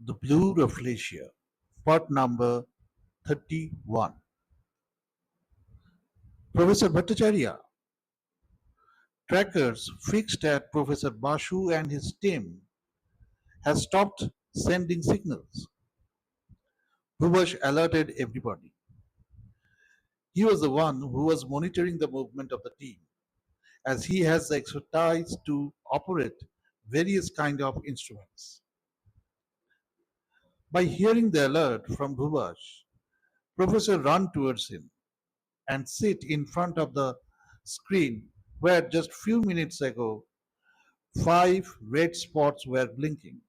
The Blue Rafflesia, part number 31. Professor Bhattacharya, trackers fixed at Professor Basu and his team has stopped sending signals. Vubash alerted everybody. He was the one who was monitoring the movement of the team, as he has the expertise to operate various kind of instruments. By hearing the alert from Vubash, Professor ran towards him and sit in front of the screen where just few minutes ago 5 red spots were blinking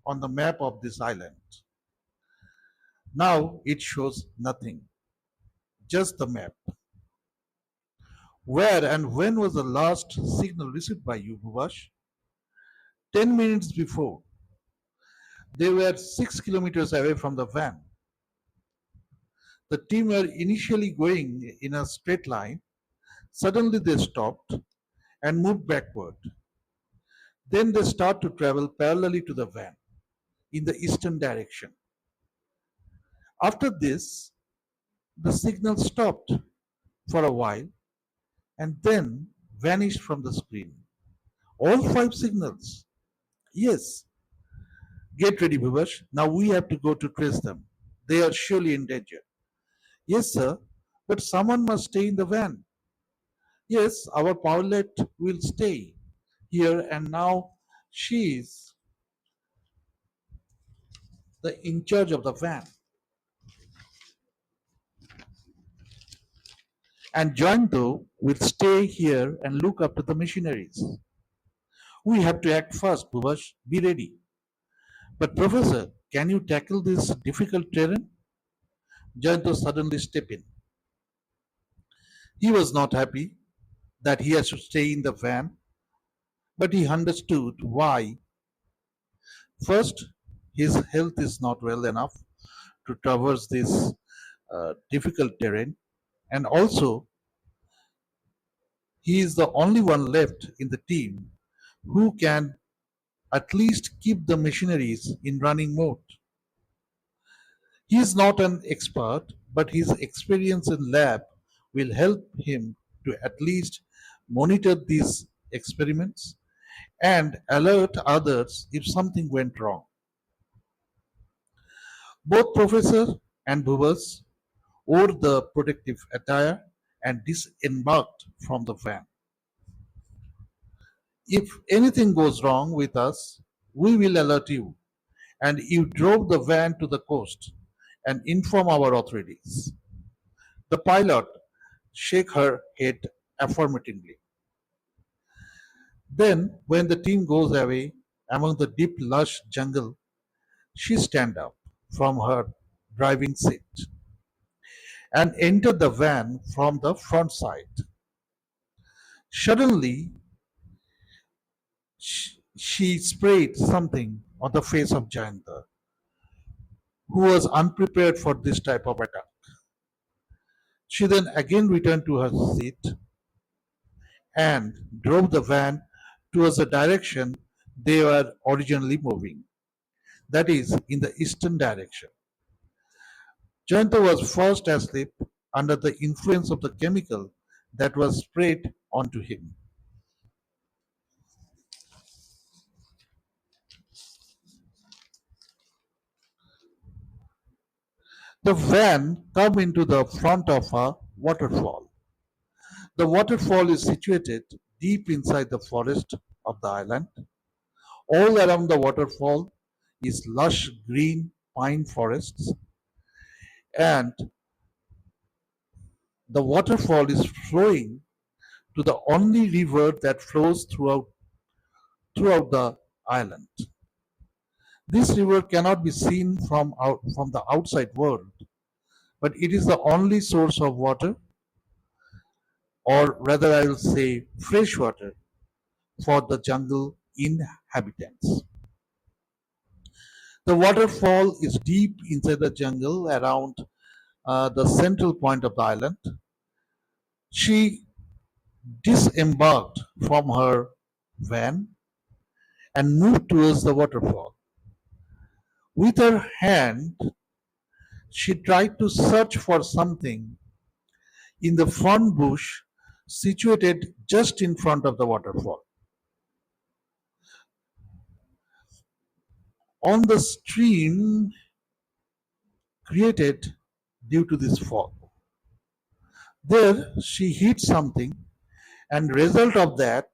on the map of this island. Now it shows nothing, just the map. Where and when was the last signal received by you, Vubash? 10 minutes before. They were 6 kilometers away from the van. The team were initially going in a straight line. Suddenly they stopped and moved backward. Then they start to travel parallelly to the van in the eastern direction. After this, the signal stopped for a while and then vanished from the screen. All 5 signals. Yes. Get ready, Vubash. Now we have to go to trace them. They are surely in danger. Yes, sir. But someone must stay in the van. Yes, our pilot will stay here and now she is the in charge of the van. And Jointo will stay here and look after the missionaries. We have to act fast, Bhubash. Be ready. But Professor, can you tackle this difficult terrain? Jayanto suddenly stepped in. He was not happy that he has to stay in the van, but he understood why. First, his health is not well enough to traverse this difficult terrain, and also he is the only one left in the team who can at least keep the machineries in running mode. He is not an expert, but his experience in lab will help him to at least monitor these experiments and alert others if something went wrong. Both Professor and Bhuvas wore the protective attire and disembarked from the van. If anything goes wrong with us, we will alert you, and you drove the van to the coast and inform our authorities. The pilot shook her head affirmatively. Then, when the team goes away among the deep lush jungle, she stand up from her driving seat and enter the van from the front side. Suddenly, she sprayed something on the face of Jayanta, who was unprepared for this type of attack. She then again returned to her seat and drove the van towards the direction they were originally moving, that is, in the eastern direction. Jayanta was fast asleep under the influence of the chemical that was sprayed onto him. The van come into the front of a waterfall. The waterfall is situated deep inside the forest of the island. All around the waterfall is lush green pine forests, and the waterfall is flowing to the only river that flows throughout the island. This river cannot be seen from the outside world, but it is the only source of water, or rather I will say fresh water, for the jungle inhabitants. The waterfall is deep inside the jungle around the central point of the island. She disembarked from her van and moved towards the waterfall. With her hand, she tried to search for something in the fern bush situated just in front of the waterfall. On the stream created due to this fall. There she hit something, and result of that,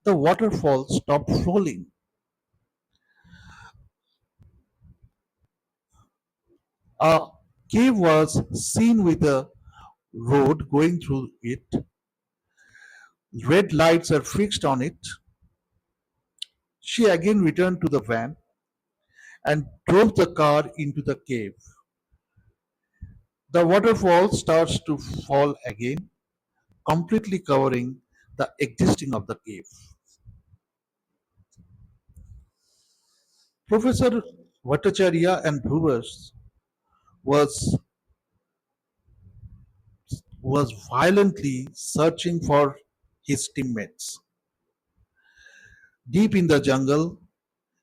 the waterfall stopped flowing. A cave was seen with a road going through it. Red lights are fixed on it. She again returned to the van and drove the car into the cave. The waterfall starts to fall again, completely covering the existing of the cave. Professor Bhattacharya and Vubash was was violently searching for his teammates. Deep in the jungle,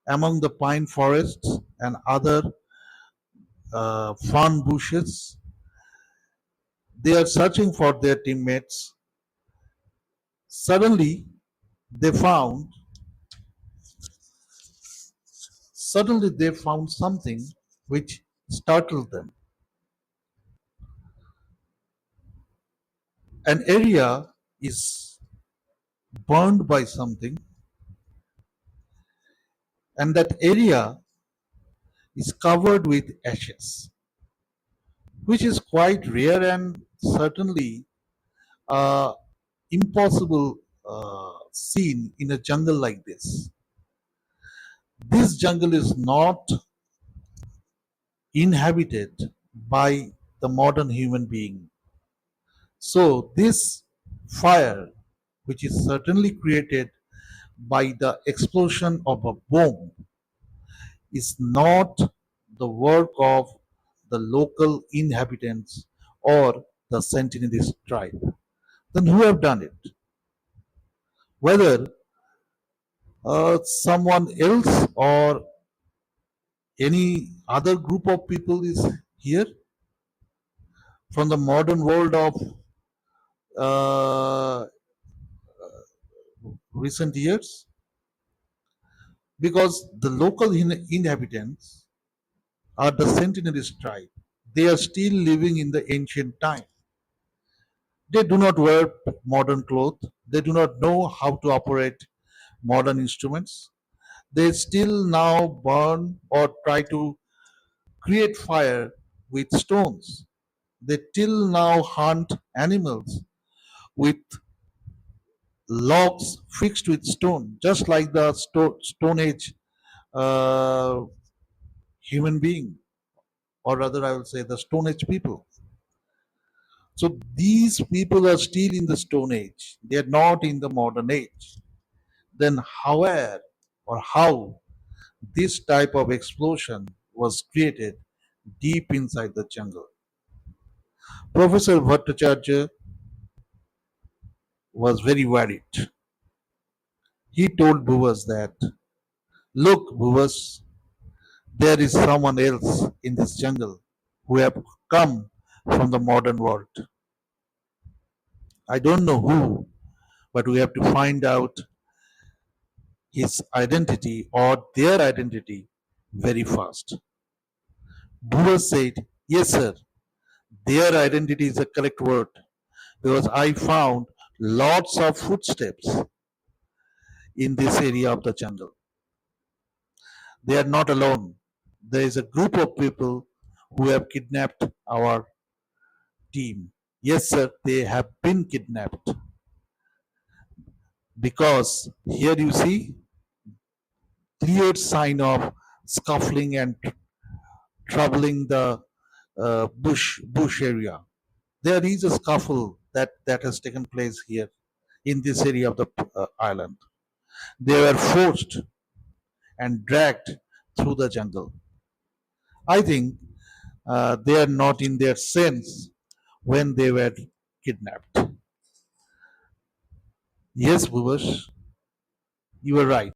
among the pine forests and other fern bushes, they are searching for their teammates. Suddenly, they found suddenly they found something which startled them. An area is burned by something, and that area is covered with ashes, which is quite rare and certainly uh, impossible scene in a jungle like this. This jungle is not inhabited by the modern human being. So, this fire, which is certainly created by the explosion of a bomb, is not the work of the local inhabitants or the Sentinelist tribe. Then who have done it? Whether someone else or any other group of people is here from the modern world of uh, recent years, because the local inhabitants are the Sentinelist tribe. They are still living in the ancient time. They do not wear modern clothes. They do not know how to operate modern instruments. They still now burn or try to create fire with stones. They till now hunt animals with logs fixed with stone, just like the Stone Age uh, human being, or rather, I will say the Stone Age people. So these people are still in the Stone Age. They are not in the modern age. Then, however, or how this type of explosion was created deep inside the jungle? Professor Bhattacharya was very worried. He told Bhuvas that, look, Bhuvas, there is someone else in this jungle who have come from the modern world. I don't know who, but we have to find out his identity or their identity very fast. Bhuvas said, yes, sir, their identity is a correct word because I found lots of footsteps in this area of the jungle. They are not alone. There is a group of people who have kidnapped our team. Yes, sir, they have been kidnapped because here you see clear sign of scuffling and troubling the bush area. There is a scuffle that has taken place here in this area of the island. They were forced and dragged through the jungle. I think they are not in their sense when they were kidnapped. Yes, Vubash, you are right.